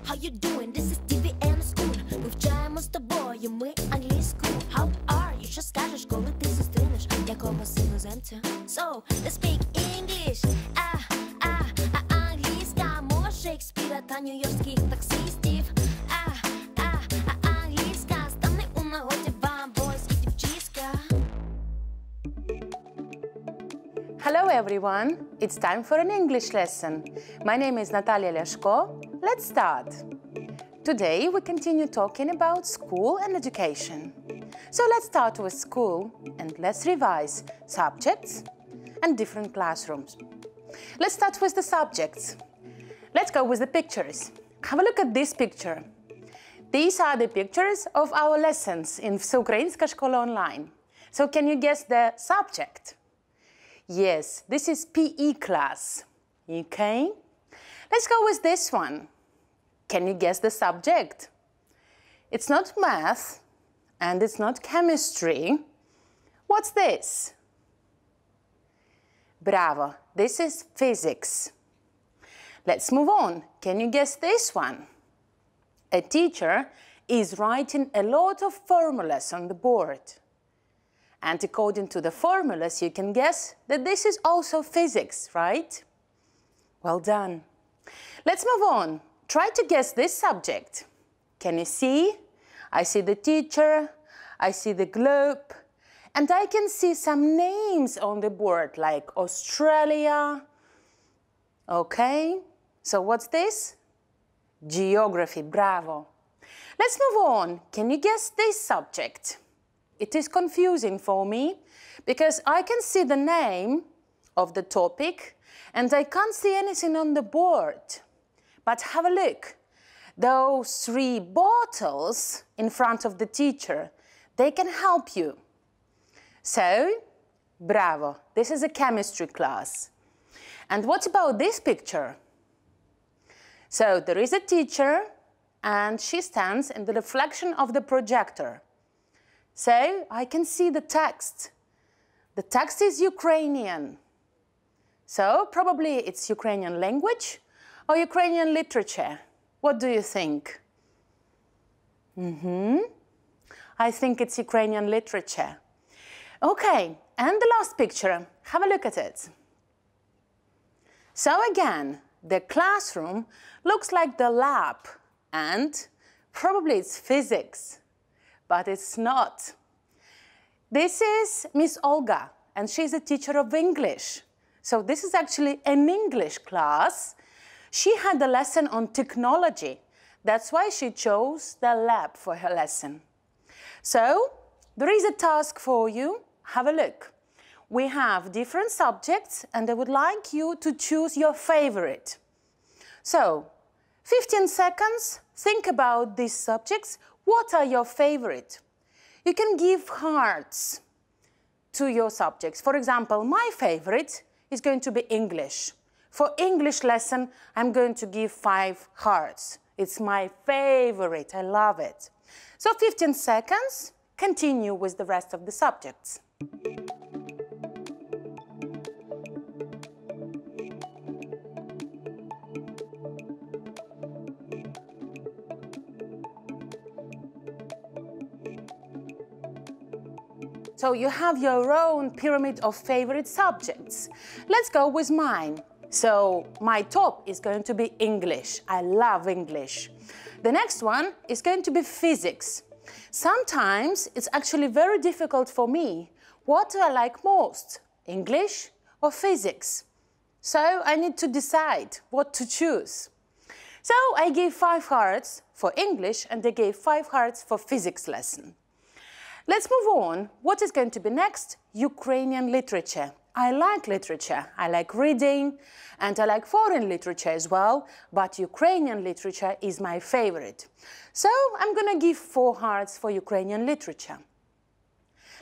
how you doing? This is TV and school. Вивчаємо з тобою ми англійську. How are you? Що скажеш, коли ти зустрінеш якогось іноземця? So, let's speak English. Англійська мова Шекспіра та нью-йоркських таксистів. Англійська стане у нагоді вам, бойс і дівчиська. Hello everyone, it's time for an English lesson. My name is Natalia Leshko. Let's start. Today we continue talking about school and education. So let's start with school and let's revise subjects and different classrooms. Let's start with the subjects. Let's go with the pictures. Have a look at this picture. These are the pictures of our lessons in Українська школа online. So can you guess the subject? Yes, this is PE class. Okay? Let's go with this one. Can you guess the subject? It's not math and it's not chemistry. What's this? Bravo, this is physics. Let's move on. Can you guess this one? A teacher is writing a lot of formulas on the board. And according to the formulas, you can guess that this is also physics, right? Well done. Let's move on. Try to guess this subject. Can you see? I see the teacher, I see the globe, and I can see some names on the board like Australia. Okay, so what's this? Geography, bravo. Let's move on. Can you guess this subject? It is confusing for me because I can see the name of the topic and I can't see anything on the board. But have a look. Those 3 bottles in front of the teacher, they can help you. So, bravo, this is a chemistry class. And what about this picture? So, there is a teacher and she stands in the reflection of the projector. So, I can see the text. The text is Ukrainian. So, probably it's Ukrainian language or Ukrainian literature. What do you think? I think it's Ukrainian literature. Okay, and the last picture, have a look at it. So again, the classroom looks like the lab, and probably it's physics, but it's not. This is Miss Olga, and she's a teacher of English. So this is actually an English class. She had a lesson on technology. That's why she chose the lab for her lesson. So, there is a task for you. Have a look. We have different subjects, and I would like you to choose your favorite. So, 15 seconds, think about these subjects. What are your favorite? You can give hearts to your subjects. For example, my favorite is going to be English. For English lesson, I'm going to give 5 hearts. It's my favorite, I love it. So 15 seconds, continue with the rest of the subjects. So you have your own pyramid of favorite subjects. Let's go with mine. So my top is going to be English. I love English. The next one is going to be physics. Sometimes it's actually very difficult for me. What do I like most? English or physics? So I need to decide what to choose. So I gave 5 hearts for English and I gave 5 hearts for physics lesson. Let's move on. What is going to be next? Ukrainian literature. I like literature. I like reading and I like foreign literature as well, but Ukrainian literature is my favorite. So I'm going to give 4 hearts for Ukrainian literature.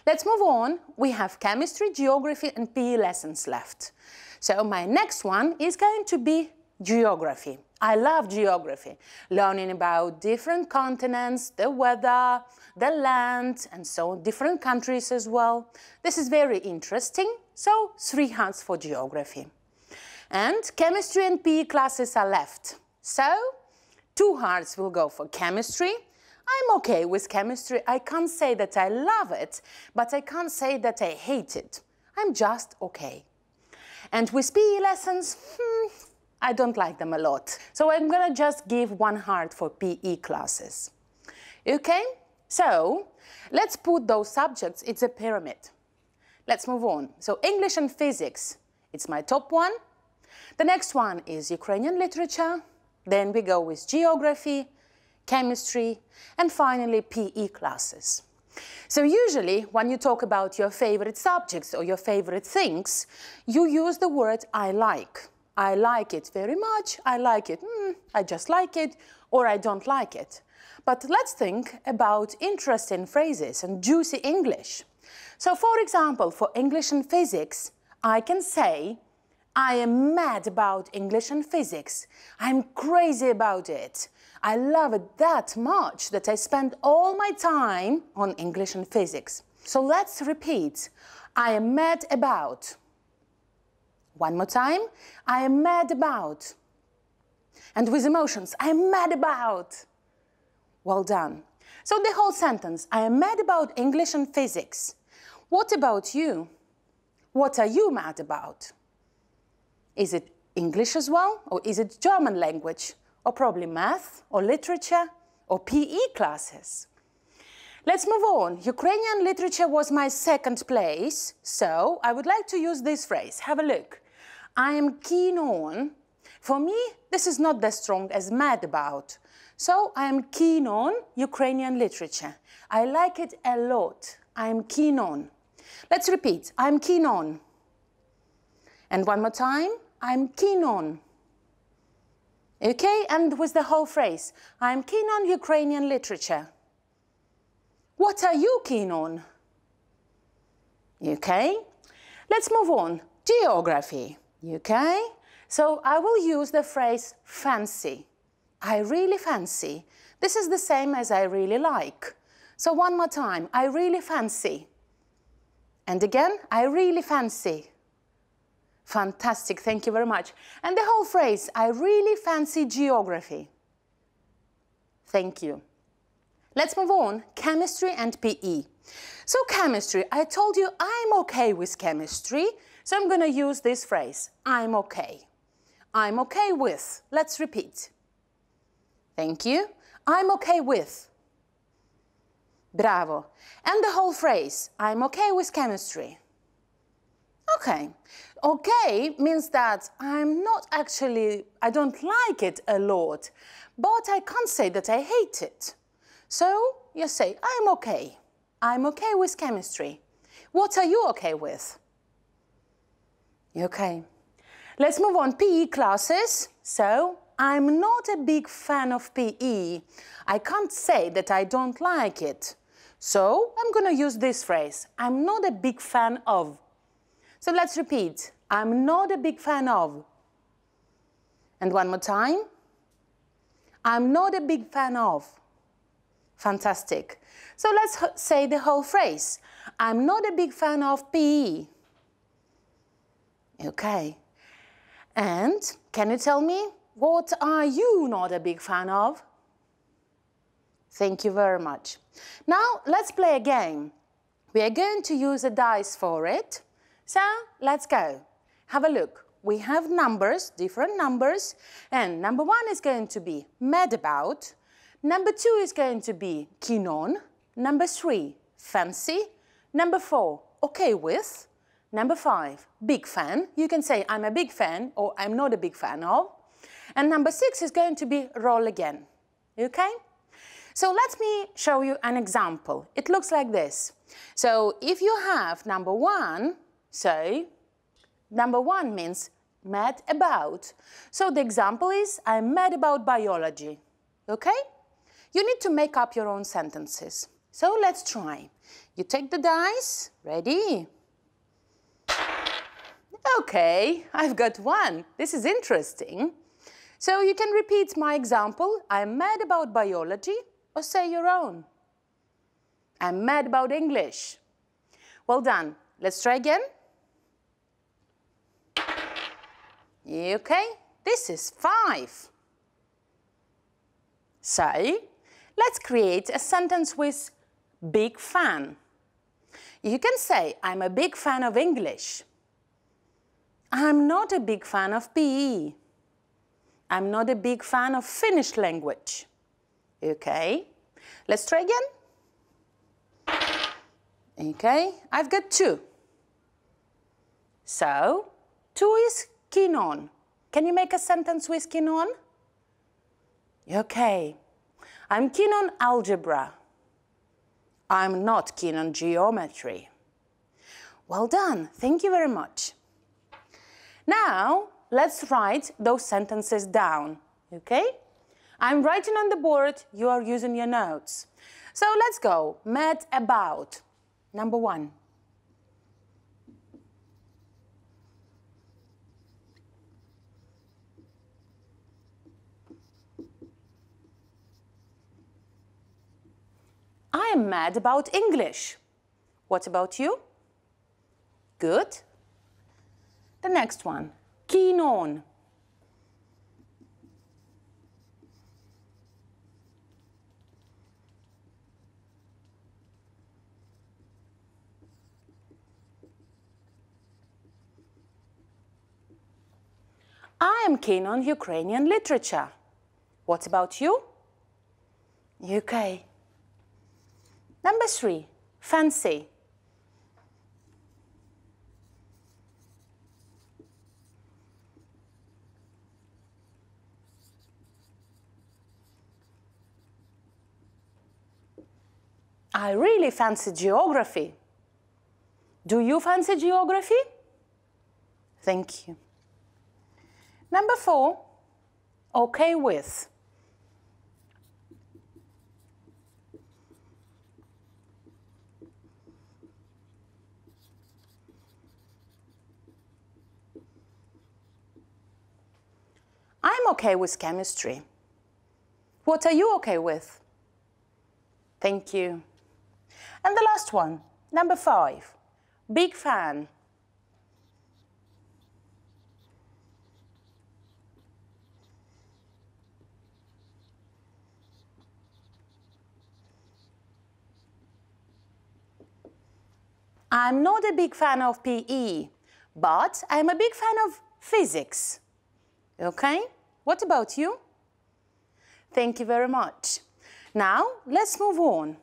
Let's move on. We have chemistry, geography and PE lessons left. So my next one is going to be geography. I love geography, learning about different continents, the weather, the land, and so on, different countries as well. This is very interesting, so 3 hearts for geography. And chemistry and PE classes are left. So 2 hearts will go for chemistry. I'm okay with chemistry. I can't say that I love it, but I can't say that I hate it. I'm just okay. And with PE lessons, I don't like them a lot. So I'm gonna just give 1 heart for PE classes. Okay? So let's put those subjects, it's a pyramid. Let's move on. So English and physics, it's my top 1. The next one is Ukrainian literature. Then we go with geography, chemistry, and finally PE classes. So usually when you talk about your favorite subjects or your favorite things, you use the word I like. I like it very much, I like it, I just like it, or I don't like it. But let's think about interesting phrases and juicy English. So for example, for English and physics, I can say, I am mad about English and physics. I'm crazy about it. I love it that much that I spend all my time on English and physics. So let's repeat. I am mad about. One more time. I am mad about. And with emotions, I am mad about. Well done. So the whole sentence, I am mad about English and physics. What about you? What are you mad about? Is it English as well? Or is it German language? Or probably math, or literature, or PE classes? Let's move on. Ukrainian literature was my 2nd place, so I would like to use this phrase. Have a look. I am keen on. For me, this is not as strong as mad about. So I am keen on Ukrainian literature. I like it a lot. I am keen on. Let's repeat. I am keen on. And one more time. I am keen on. Okay, and with the whole phrase, I'm keen on Ukrainian literature. What are you keen on? Okay, let's move on. Geography. Okay, so I will use the phrase fancy. I really fancy. This is the same as I really like. So one more time, I really fancy. And again, I really fancy. Fantastic, thank you very much. And the whole phrase, I really fancy geography. Thank you. Let's move on, chemistry and PE. So chemistry, I told you I'm okay with chemistry, so I'm gonna use this phrase, I'm okay. I'm okay with, let's repeat. Thank you. I'm okay with. Bravo. And the whole phrase, I'm okay with chemistry. Okay. Okay means that I'm not actually, I don't like it a lot, but I can't say that I hate it. So you say, I'm okay. I'm okay with chemistry. What are you okay with? Okay. Let's move on. PE classes. So I'm not a big fan of PE. I can't say that I don't like it. So I'm going to use this phrase. I'm not a big fan of. So let's repeat. I'm not a big fan of. And one more time. I'm not a big fan of. Fantastic. So let's say the whole phrase. I'm not a big fan of PE. Okay. And can you tell me, what are you not a big fan of? Thank you very much. Now let's play a game. We are going to use a dice for it. So let's go. Have a look. We have numbers, different numbers, and number 1 is going to be mad about. Number 2 is going to be keen on. Number 3, fancy. Number 4, okay with. Number 5, big fan. You can say I'm a big fan or I'm not a big fan of. And number 6 is going to be roll again. Okay? So let me show you an example. It looks like this. So if you have number 1, say, number 1 means mad about. So the example is, I'm mad about biology. Okay? You need to make up your own sentences. So let's try. You take the dice. Ready? Okay, I've got 1. This is interesting. So you can repeat my example. I'm mad about biology, or say your own. I'm mad about English. Well done. Let's try again. Okay, this is 5. So, let's create a sentence with big fan. You can say, I'm a big fan of English. I'm not a big fan of PE. I'm not a big fan of Finnish language. Okay, let's try again. Okay, I've got 2. So, 2 is keen on. Can you make a sentence with keen on? Okay, I'm keen on algebra. I'm not keen on geometry. Well done, thank you very much. Now, let's write those sentences down, okay? I'm writing on the board, you are using your notes. So let's go. Met about. Number 1. I am mad about English. What about you? Good. The next one. Keen on. I am keen on Ukrainian literature. What about you? UK. Number 3, fancy. I really fancy geography. Do you fancy geography? Thank you. Number 4, okay with. I'm okay with chemistry. What are you okay with? Thank you. And the last one, number 5, big fan. I'm not a big fan of PE, but I'm a big fan of physics. Okay? What about you? Thank you very much. Now, let's move on.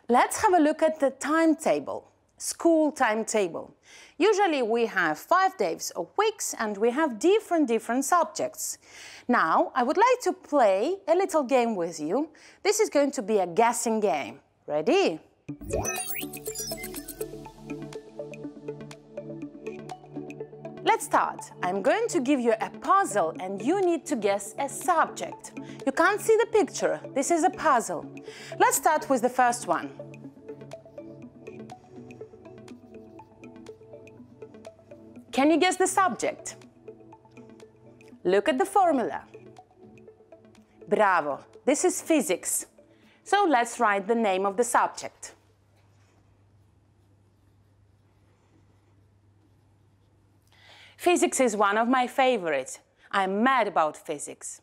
Let's have a look at the timetable, school timetable. Usually we have 5 days of weeks and we have different subjects. Now, I would like to play a little game with you. This is going to be a guessing game. Ready? Let's start. I'm going to give you a puzzle and you need to guess a subject. You can't see the picture. This is a puzzle. Let's start with the first one. Can you guess the subject? Look at the formula. Bravo. This is physics. So let's write the name of the subject. Physics is one of my favorites. I'm mad about physics.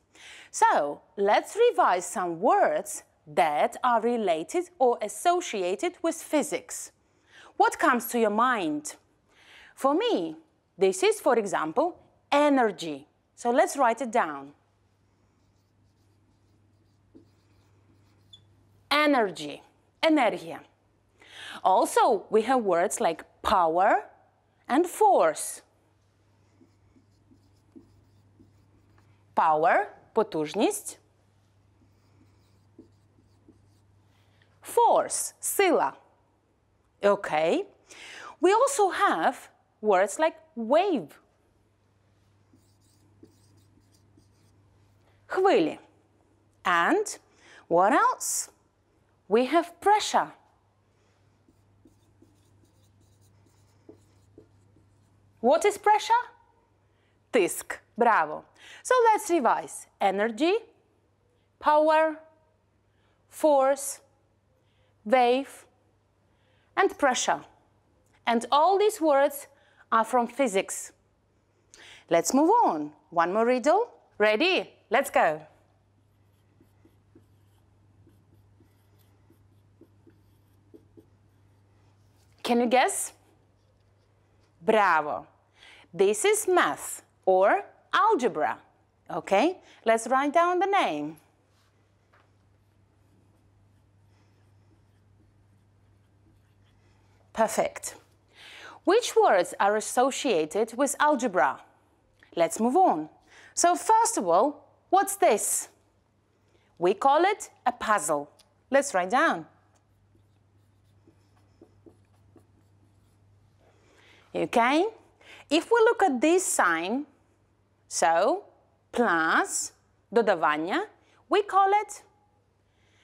So let's revise some words that are related or associated with physics. What comes to your mind? For me, this is, for example, energy. So let's write it down. Energy, energia. Also, we have words like power and force. Power, потужність. Force, сила. Okay. We also have words like wave. Хвилі. And what else? We have pressure. What is pressure? Тиск. Bravo. So let's revise. Energy, power, force, wave, and pressure. And all these words are from physics. Let's move on. One more riddle. Ready? Let's go. Can you guess? Bravo. This is math or algebra. Okay, let's write down the name. Perfect. Which words are associated with algebra? Let's move on. So first of all, what's this? We call it a puzzle. Let's write down. Okay? If we look at this sign, so plus, додавання, we call it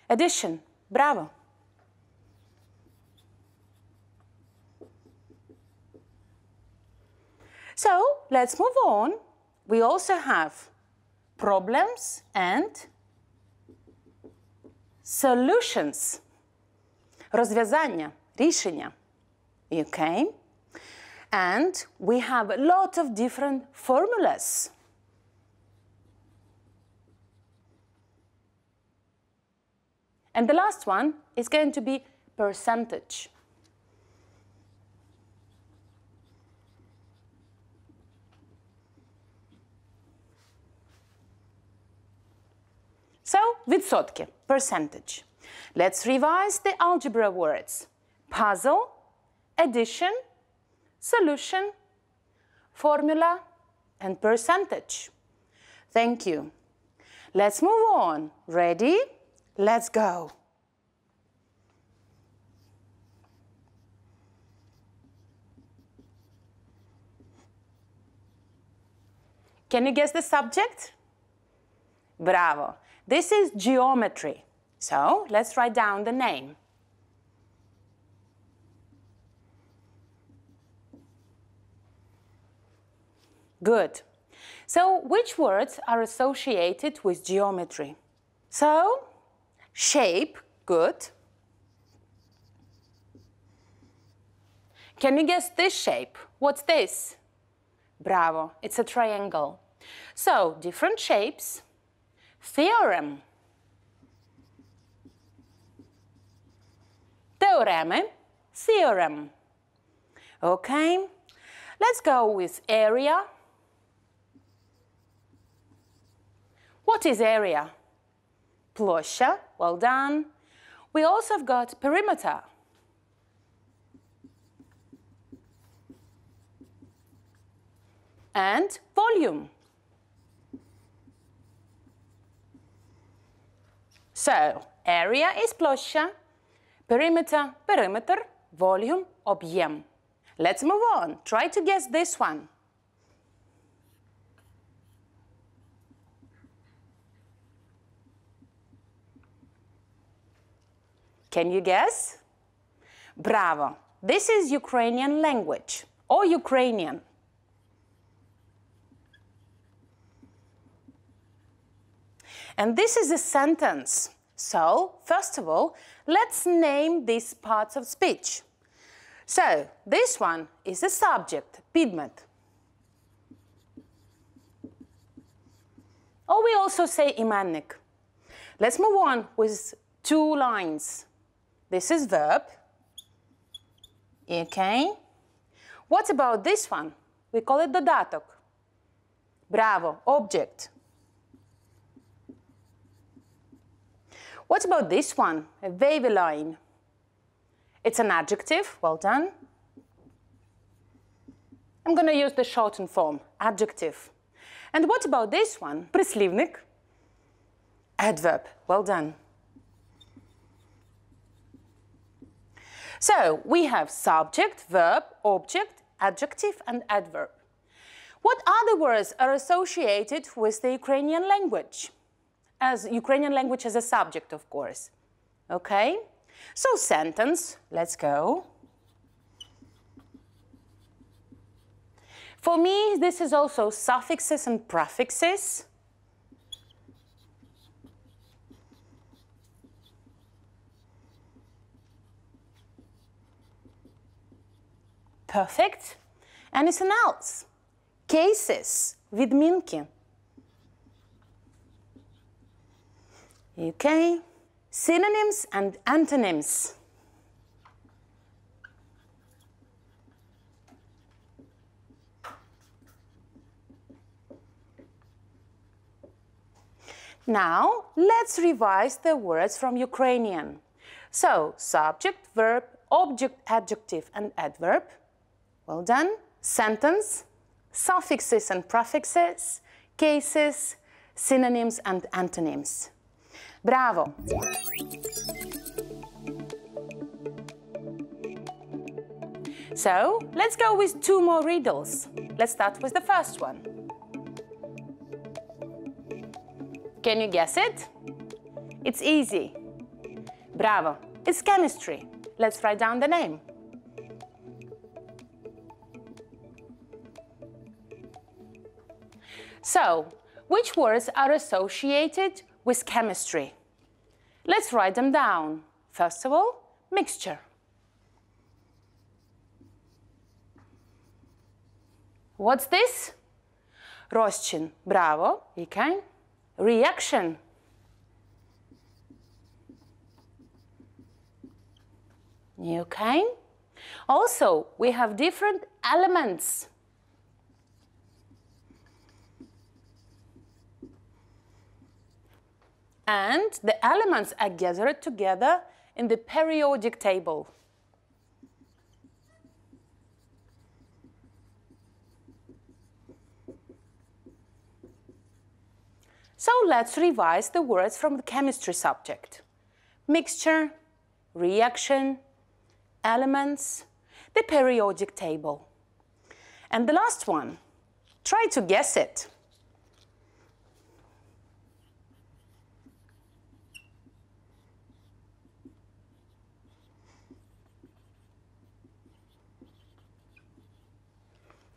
addition. Bravo. So let's move on. We also have problems and solutions. Розв'язання, рішення. Okay? And we have a lot of different formulas. And the last one is going to be percentage. So, відсотки, percentage. Let's revise the algebra words. Puzzle, addition, solution, formula, and percentage. Thank you. Let's move on. Ready? Let's go. Can you guess the subject? Bravo. This is geometry. So let's write down the name. Good. So which words are associated with geometry? So, shape, good. Can you guess this shape? What's this? Bravo, it's a triangle. So, different shapes. Theorem. Теореми, theorem. Okay, let's go with area. What is area? Площа, well done. We also have got perimeter. And volume. So, area is площа, perimeter, perimeter, volume, об'єм. Let's move on. Try to guess this one. Can you guess? Bravo. This is Ukrainian language or Ukrainian. And this is a sentence. So, first of all, let's name these parts of speech. So, this one is a subject, підмет. Or we also say іменник. Let's move on with two lines. This is verb. Okay. What about this one? We call it додаток. Bravo, object. What about this one? A wavy line. It's an adjective. Well done. I'm going to use the shortened form, adjective. And what about this one? Прислівник. Adverb. Well done. So, we have subject, verb, object, adjective, and adverb. What other words are associated with the Ukrainian language? As Ukrainian language as a subject, of course. Okay? So, sentence. Let's go. For me, this is also suffixes and prefixes. Perfect. Anything else? Cases, відмінки. Okay. Synonyms and antonyms. Now, let's revise the words from Ukrainian. So, subject, verb, object, adjective, and adverb. Well done. Sentence, suffixes and prefixes, cases, synonyms and antonyms. Bravo! So, let's go with 2 more riddles. Let's start with the first one. Can you guess it? It's easy. Bravo! It's chemistry. Let's write down the name. So, which words are associated with chemistry? Let's write them down. First of all, mixture. What's this? Розчин. Bravo. Okay. Reaction. Okay. Also, we have different elements. And the elements are gathered together in the periodic table. So let's revise the words from the chemistry subject. Mixture, reaction, elements, the periodic table. And the last one, try to guess it.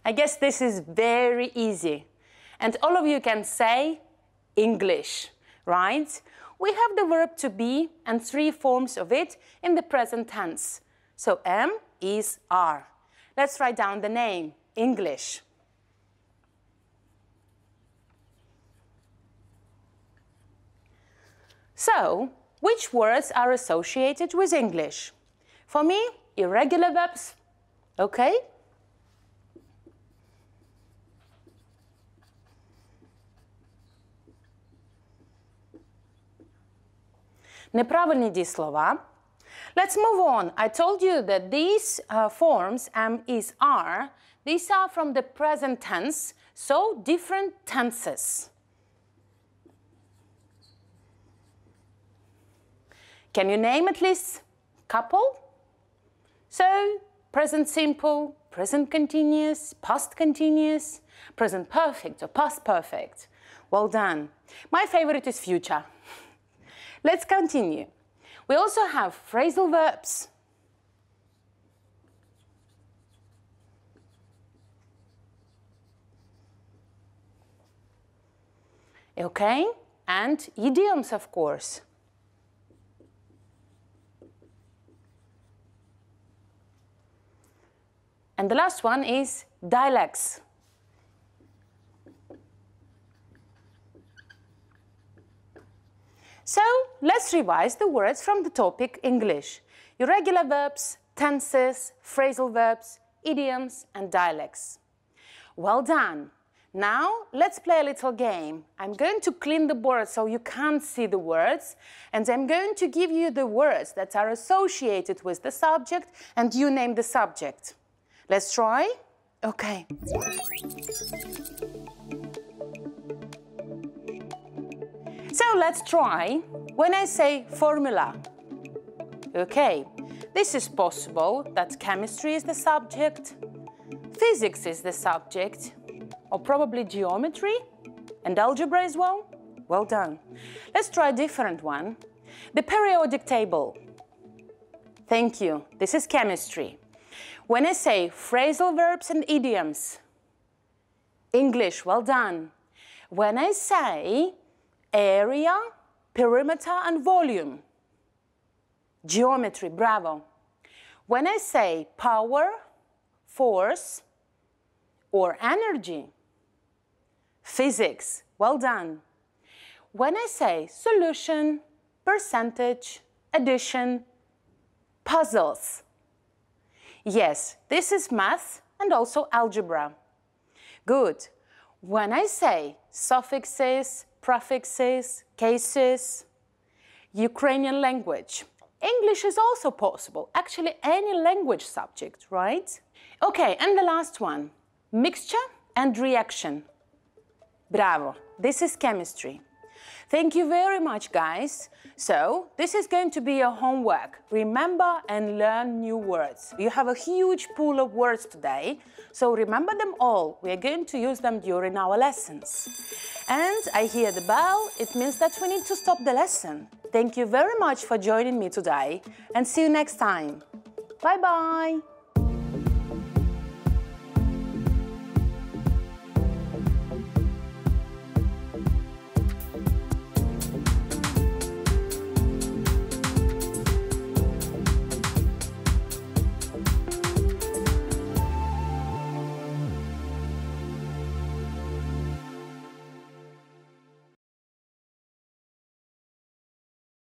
I guess this is very easy. And all of you can say English, right? We have the verb to be and 3 forms of it in the present tense. So am, is, are. Let's write down the name, English. So, which words are associated with English? For me, irregular verbs. Okay? Неправильні дієслова. Let's move on. I told you that these forms, am, is, are, these are from the present tense, so different tenses. Can you name at least a couple? So, present simple, present continuous, past continuous, present perfect or past perfect. Well done. My favorite is future. Let's continue. We also have phrasal verbs. Okay, and idioms, of course. And the last one is dialects. So, let's revise the words from the topic English. Irregular verbs, tenses, phrasal verbs, idioms, and dialects. Well done. Now, let's play a little game. I'm going to clean the board so you can't see the words, and I'm going to give you the words that are associated with the subject, and you name the subject. Let's try? Okay. So let's try. When I say formula, okay, this is possible that chemistry is the subject, physics is the subject, or probably geometry and algebra as well. Well done. Let's try a different one. The periodic table. Thank you. This is chemistry. When I say phrasal verbs and idioms, English, well done. When I say area, perimeter, and volume, geometry, bravo. When I say power, force, or energy, physics, well done. When I say solution, percentage, addition, puzzles, yes, this is math and also algebra. Good. When I say suffixes, prefixes, cases. Ukrainian language. English is also possible. Actually, any language subject, right? Okay, and the last one. Mixture and reaction. Bravo. This is chemistry. Thank you very much, guys. So, this is going to be your homework. Remember and learn new words. You have a huge pool of words today, so remember them all. We are going to use them during our lessons. And I hear the bell. It means that we need to stop the lesson. Thank you very much for joining me today, and see you next time. Bye-bye.